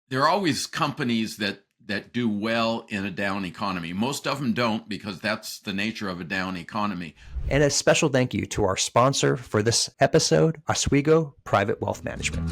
There are always companies that do well in a down economy. Most of them don't because that's the nature of a down economy. And a special thank you to our sponsor for this episode, Oswego Private Wealth Management.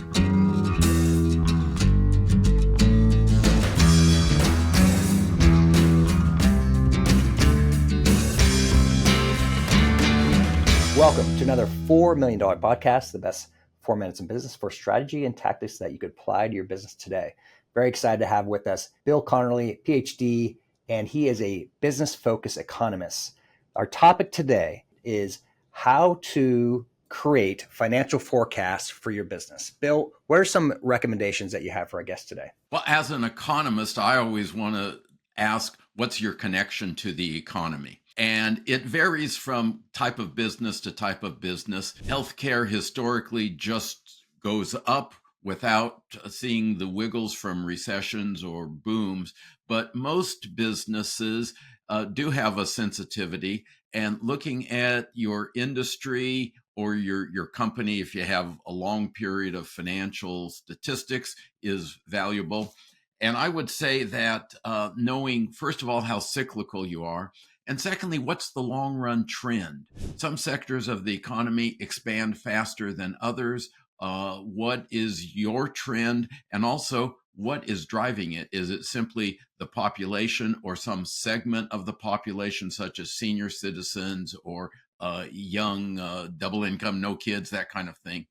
Welcome to another $4 million podcast, the best 4 minutes in business for strategy and tactics that you could apply to your business today. Very excited to have with us Bill Conerly, PhD, and he is a business-focused economist. Our topic today is how to create financial forecasts for your business. Bill, what are some recommendations that you have for our guest today? Well, as an economist, I always want to ask, what's your connection to the economy? And it varies from type of business to type of business. Healthcare historically just goes up without seeing the wiggles from recessions or booms. But most businesses do have a sensitivity, and looking at your industry or your company, if you have a long period of financial statistics, is valuable. And I would say that knowing, first of all, how cyclical you are, and secondly, what's the long run trend? Some sectors of the economy expand faster than others. What is your trend? And also, what is driving it? Is it simply the population or some segment of the population, such as senior citizens or young, double income, no kids, that kind of thing?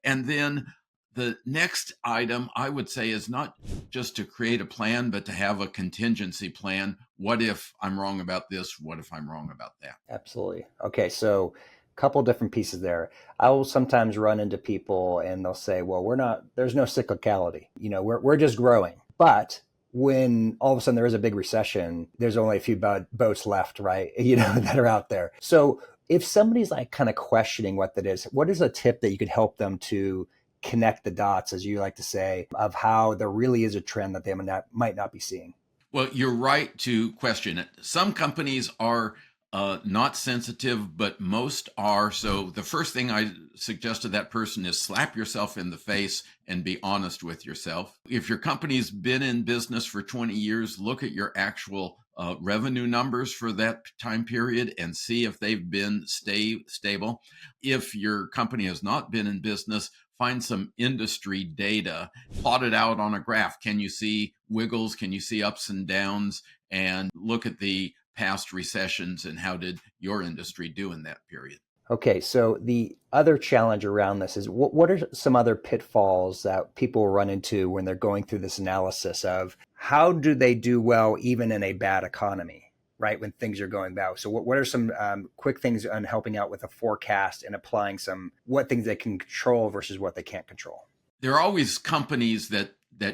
And then the next item I would say is not just to create a plan, but to have a contingency plan. What if I'm wrong about this? What if I'm wrong about that? Absolutely. Okay, so a couple different pieces there. I will sometimes run into people and they'll say, well, there's no cyclicality. We're just growing. But when all of a sudden there is a big recession, there's only a few boats left, right? That are out there. So if somebody's like kind of questioning what that is, what is a tip that you could help them to connect the dots, as you like to say, of how there really is a trend that they might not be seeing? Well, you're right to question it. Some companies are not sensitive, but most are. So the first thing I suggest to that person is slap yourself in the face and be honest with yourself. If your company's been in business for 20 years, look at your actual revenue numbers for that time period and see if they've been stable. If your company has not been in business, find some industry data, plot it out on a graph. Can you see wiggles? Can you see ups and downs? And look at the past recessions and how did your industry do in that period? Okay, so the other challenge around this is what are some other pitfalls that people run into when they're going through this analysis of how do they do well even in a bad economy, right? When things are going bad. So what are some quick things on helping out with a forecast and applying what things they can control versus what they can't control? There are always companies that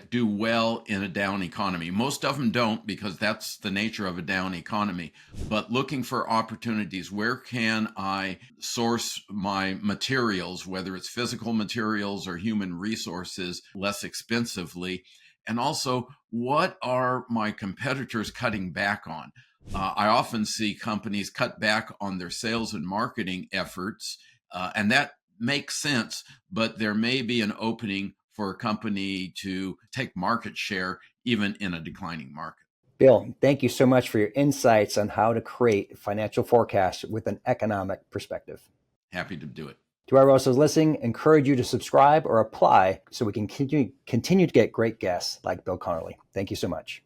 do well in a down economy. Most of them don't because that's the nature of a down economy. But looking for opportunities, where can I source my materials, whether it's physical materials or human resources, less expensively? And also, what are my competitors cutting back on? I often see companies cut back on their sales and marketing efforts, and that makes sense, but there may be an opening for a company to take market share even in a declining market. Bill, thank you so much for your insights on how to create financial forecasts with an economic perspective. Happy to do it. To our listeners listening, encourage you to subscribe or apply so we can continue to get great guests like Bill Conerly. Thank you so much.